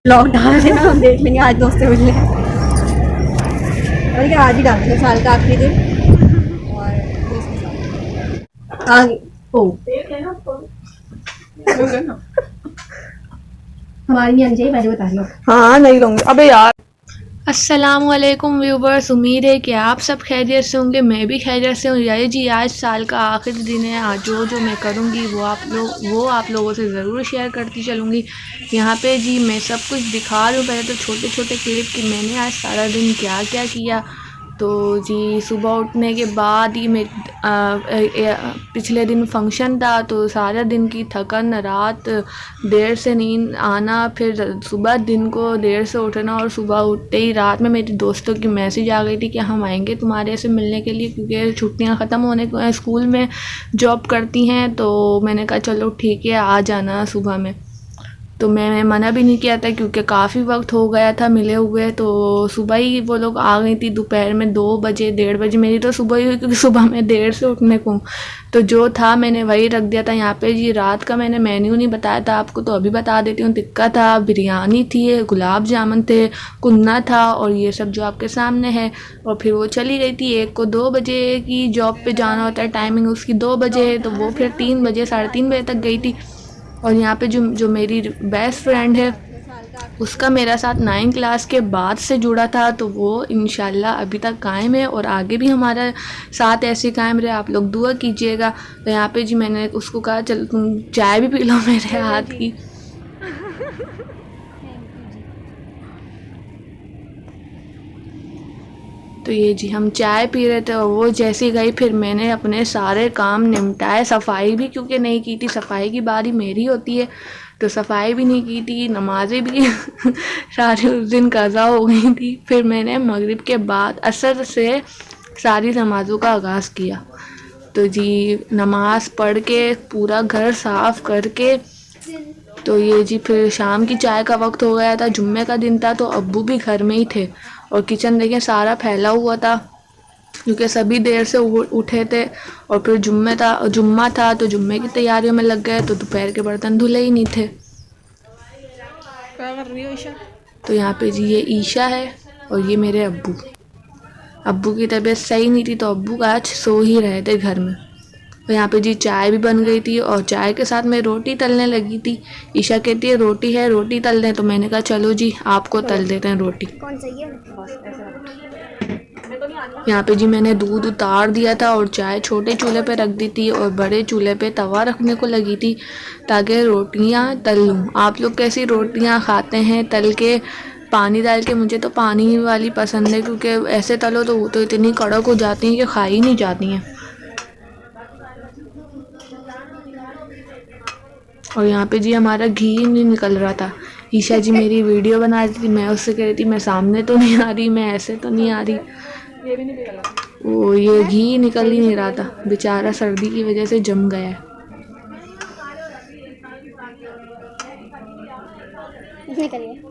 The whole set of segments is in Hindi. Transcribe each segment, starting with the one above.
ब्लॉग डाल देना, हम देख लेंगे। आज दोस्त से मिलने हैं और क्या आज ही डालते हैं, साल का आखिरी दिन और दोस्त के साथ आगे। ओ हमारी नहीं आनी चाहिए, पहले बता रही हूँ। हाँ नहीं दूंगी। अबे यार अस्सलामुअलैकुम व्यूवर्स, उम्मीद है कि आप सब खैरियत से होंगे। मैं भी खैरियत से हूँ। यार जी, आज साल का आखिरी दिन है। आज जो मैं करूँगी वो आप लोगों से ज़रूर शेयर करती चलूँगी। यहाँ पे जी मैं सब कुछ दिखा रही हूँ। पहले तो छोटे छोटे क्लिप कि मैंने आज सारा दिन क्या क्या किया। तो जी सुबह उठने के बाद ही मैं पिछले दिन फंक्शन था, तो सारा दिन की थकन, रात देर से नींद आना, फिर सुबह दिन को देर से उठना और सुबह उठते ही रात में मेरी दोस्तों की मैसेज आ गई थी कि हम आएंगे तुम्हारे से मिलने के लिए, क्योंकि छुट्टियां ख़त्म होने को स्कूल में जॉब करती हैं। तो मैंने कहा चलो ठीक है, आ जाना सुबह में। तो मैं मना भी नहीं किया था क्योंकि काफ़ी वक्त हो गया था मिले हुए। तो सुबह ही वो लोग आ गई थी, दोपहर में 2 बजे 1:30 बजे। मेरी तो सुबह ही हुई क्योंकि सुबह में देर से उठने को। तो जो था मैंने वही रख दिया था। यहाँ पे जी रात का मैंने मेन्यू नहीं बताया था आपको, तो अभी बता देती हूँ। टिक्का था, बिरयानी थी, गुलाब जामुन थे, कुन्ना था और ये सब जो आपके सामने है। और फिर वो चली गई थी। 1 को 2 बजे की जॉब पे जाना होता है, टाइमिंग उसकी 2 बजे है, तो वो फिर 3 बजे 3:30 बजे तक गई थी। और यहाँ पे जो मेरी बेस्ट फ्रेंड है, उसका मेरा साथ 9 क्लास के बाद से जुड़ा था, तो वो इंशाल्लाह अभी तक कायम है और आगे भी हमारा साथ ऐसे कायम रहे। आप लोग दुआ कीजिएगा। तो यहाँ पे जी मैंने उसको कहा चल तुम चाय भी पी लो मेरे हाथ की। तो ये जी हम चाय पी रहे थे और वो जैसी गई फिर मैंने अपने सारे काम निपटाए। सफाई भी क्योंकि नहीं की थी, सफाई की बारी मेरी होती है, तो सफाई भी नहीं की थी, नमाज़ें भी सारी उस दिन कज़ा हो गई थी। फिर मैंने मगरिब के बाद असर से सारी नमाज़ों का आगाज़ किया। तो जी नमाज़ पढ़ के पूरा घर साफ़ करके, तो ये जी फिर शाम की चाय का वक्त हो गया था। जुम्मे का दिन था तो अब्बू भी घर में ही थे और किचन देखिए सारा फैला हुआ था क्योंकि सभी देर से उठे थे। और फिर जुम्मा था तो जुम्मे की तैयारियों में लग गए, तो दोपहर के बर्तन धुले ही नहीं थे। क्या कर रही हो ईशा? तो यहाँ पे जी ये ईशा है और ये मेरे अब्बू की तबीयत सही नहीं थी, तो अब्बू आज सो ही रहे थे घर में। तो यहाँ पे जी चाय भी बन गई थी और चाय के साथ मैं रोटी तलने लगी थी। ईशा कहती है रोटी है, रोटी तल दें, तो मैंने कहा चलो जी आपको तल देते हैं रोटी। कौन सा ये? यहाँ पे जी मैंने दूध उतार दिया था और चाय छोटे चूल्हे पे रख दी थी और बड़े चूल्हे पे तवा रखने को लगी थी ताकि रोटियाँ तल लूँ। आप लोग कैसी रोटियाँ खाते हैं तल के, पानी डाल के? मुझे तो पानी वाली पसंद है क्योंकि ऐसे तलो तो वो तो इतनी कड़क हो जाती हैं कि खाई नहीं जाती हैं। और यहाँ पे जी हमारा घी नहीं निकल रहा था। ईशा जी मेरी वीडियो बना रही थी, मैं उससे कह रही थी मैं सामने तो नहीं आ रही, मैं ऐसे तो नहीं आ रही। वो ये घी निकल ही नहीं रहा था, बेचारा सर्दी की वजह से जम गया है। निकलिए।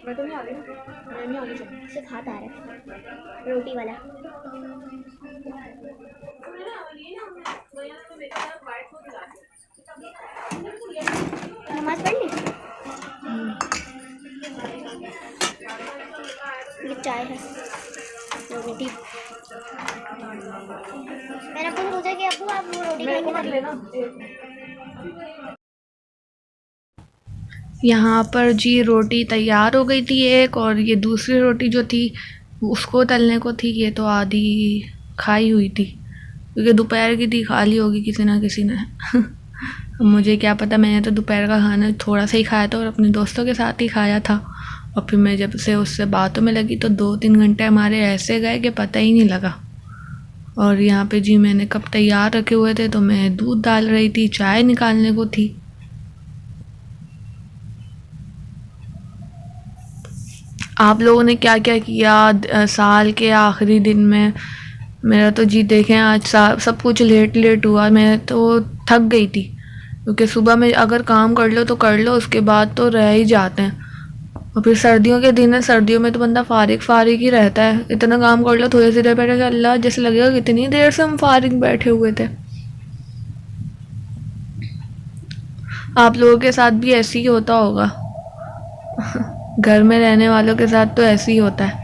मैं तो नहीं आ रही, मैं नहीं आनी चाहिए। सिर्फ हाथ आ रहा है रोटी वाला। नमाज पढ़ ली? ये चाय है, रोटी। मैंने आपको सोचा कि अब्बू आप वो रोटी खाएंगे ना। यहाँ पर जी रोटी तैयार हो गई थी एक, और ये दूसरी रोटी जो थी उसको तलने को थी। ये तो आधी खाई हुई थी क्योंकि दोपहर की थी, खा ली होगी किसी ना किसी ने। अब मुझे क्या पता, मैंने तो दोपहर का खाना थोड़ा सा ही खाया था और अपने दोस्तों के साथ ही खाया था। और फिर मैं जब से उससे बातों में लगी तो 2-3 घंटे हमारे ऐसे गए कि पता ही नहीं लगा। और यहाँ पे जी मैंने कप तैयार रखे हुए थे तो मैं दूध डाल रही थी, चाय निकालने को थी। आप लोगों ने क्या क्या किया साल के आखिरी दिन में? मेरा तो जी देखें आज सब कुछ लेट हुआ। मैं तो थक गई थी क्योंकि सुबह में अगर काम कर लो तो कर लो, उसके बाद तो रह ही जाते हैं। और फिर सर्दियों के दिन है, सर्दियों में तो बंदा फारिग ही रहता है, इतना काम कर लो थोड़ी सी देर बैठे अल्लाह जैसे लगेगा कितनी देर से हम फारिग बैठे हुए थे। आप लोगों के साथ भी ऐसे ही होता होगा घर में रहने वालों के साथ तो ऐसे ही होता है।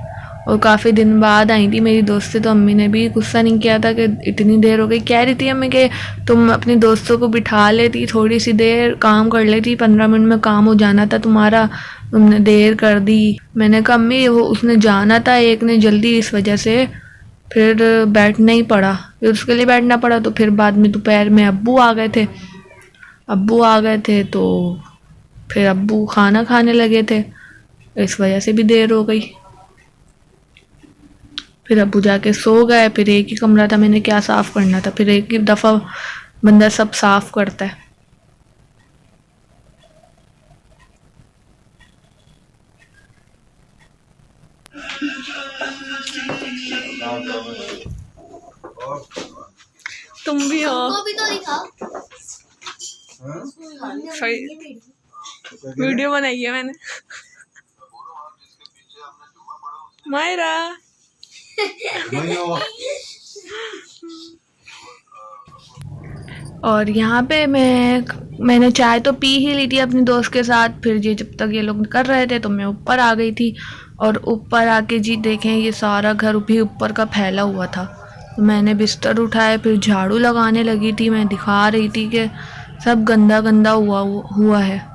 और काफ़ी दिन बाद आई थी मेरी दोस्त से, तो अम्मी ने भी गुस्सा नहीं किया था कि इतनी देर हो गई। कह रही थी अम्मी कि तुम अपनी दोस्तों को बिठा लेती, थोड़ी सी देर काम कर लेती, 15 मिनट में काम हो जाना था तुम्हारा, तुमने देर कर दी। मैंने कहा अम्मी वो उसने जाना था, एक ने जल्दी, इस वजह से फिर बैठना ही पड़ा, फिर उसके लिए बैठना पड़ा। तो फिर बाद में दोपहर में अब्बू आ गए थे तो फिर अब्बू खाना खाने लगे थे, इस वजह से भी देर हो गई। फिर अब्बू जाके सो गए, फिर एक ही कमरा था, मैंने क्या साफ़ करना था, फिर एक ही दफ़ा बंदा सब साफ़ करता है। तुम भी हो, भी तो दिखाओ। सही वीडियो बनाई है मैंने। मायरा और यहाँ पे मैंने चाय तो पी ही ली थी अपनी दोस्त के साथ। फिर ये जब तक ये लोग कर रहे थे तो मैं ऊपर आ गई थी, और ऊपर आके जी देखें ये सारा घर भी ऊपर का फैला हुआ था। तो मैंने बिस्तर उठाए, फिर झाड़ू लगाने लगी थी, मैं दिखा रही थी कि सब गंदा गंदा हुआ है।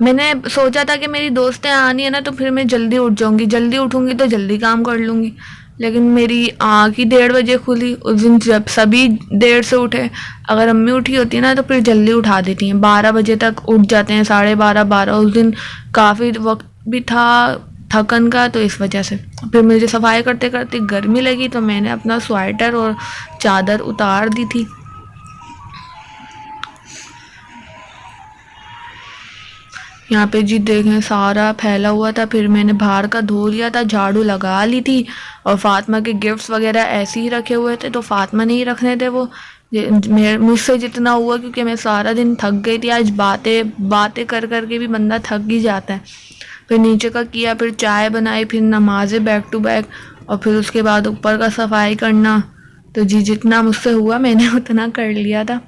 मैंने सोचा था कि मेरी दोस्तें आनी है ना, तो फिर मैं जल्दी उठ जाऊंगी, जल्दी उठूंगी तो जल्दी काम कर लूँगी। लेकिन मेरी आँख ही 1:30 बजे खुली उस दिन, जब सभी देर से उठे। अगर अम्मी उठी होती ना तो फिर जल्दी उठा देती हैं, 12 बजे तक उठ जाते हैं, 12:30 उस दिन काफ़ी वक्त भी था थकन का, तो इस वजह से। फिर मुझे सफाई करते करते गर्मी लगी, तो मैंने अपना स्वेटर और चादर उतार दी थी। यहाँ पे जी देखें सारा फैला हुआ था। फिर मैंने बाहर का धो लिया था, झाड़ू लगा ली थी, और फातिमा के गिफ्ट्स वगैरह ऐसे ही रखे हुए थे, तो फातिमा नहीं रखने थे वो, मुझसे जितना हुआ, क्योंकि मैं सारा दिन थक गई थी। आज बातें कर कर के भी बंदा थक ही जाता है। फिर नीचे का किया, फिर चाय बनाई, फिर नमाज़ें बैक टू बैक, और फिर उसके बाद ऊपर का सफाई करना। तो जी जितना मुझसे हुआ मैंने उतना कर लिया था।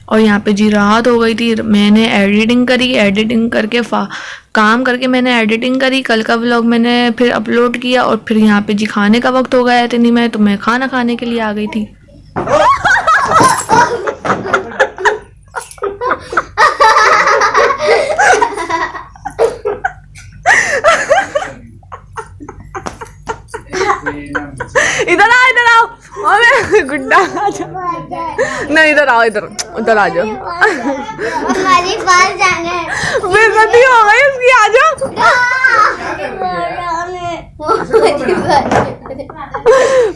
और यहाँ पे जी रात हो गई थी, मैंने एडिटिंग करके काम करके मैंने एडिटिंग करी। कल का व्लॉग मैंने फिर अपलोड किया, और फिर यहाँ पे जी खाने का वक्त हो गया इतनी में, तो मैं खाना खाने के लिए आ गई थी। इधर आओ गुड्डा, आ जाओ। नहीं इधर आओ, इधर आ जाओ। हमारे पास जाना है, बेइज्जती हो गई इसकी, आ जाओ।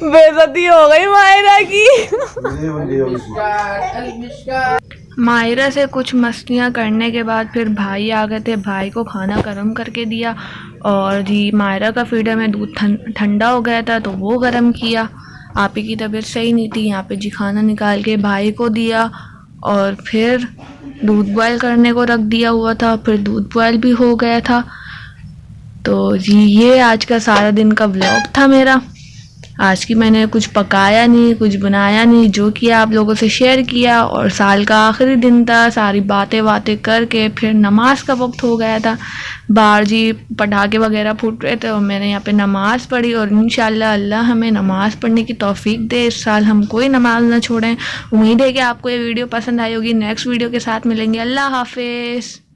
बेइज्जती हो गई मायरा की। मायरा से कुछ मस्तियाँ करने के बाद फिर भाई आ गए थे, भाई को खाना गर्म करके दिया। और जी मायरा का फीडर में दूध ठंडा हो गया था, तो वो गर्म किया। आप ही की तबीयत सही नहीं थी, यहाँ पे जी खाना निकाल के भाई को दिया, और फिर दूध बॉयल करने को रख दिया हुआ था, फिर दूध बॉयल भी हो गया था। तो जी ये आज का सारा दिन का व्लॉग था मेरा। आज की मैंने कुछ पकाया नहीं, कुछ बनाया नहीं, जो किया आप लोगों से शेयर किया। और साल का आखिरी दिन था, सारी बातें करके फिर नमाज का वक्त हो गया था। बाहर जी पटाखे वगैरह फूट रहे थे, और मैंने यहाँ पे नमाज पढ़ी। और इंशाल्लाह अल्लाह हमें नमाज पढ़ने की तौफीक दे, इस साल हम कोई नमाज ना छोड़ें। उम्मीद है कि आपको ये वीडियो पसंद आई होगी। नेक्स्ट वीडियो के साथ मिलेंगे। अल्लाह हाफिज़।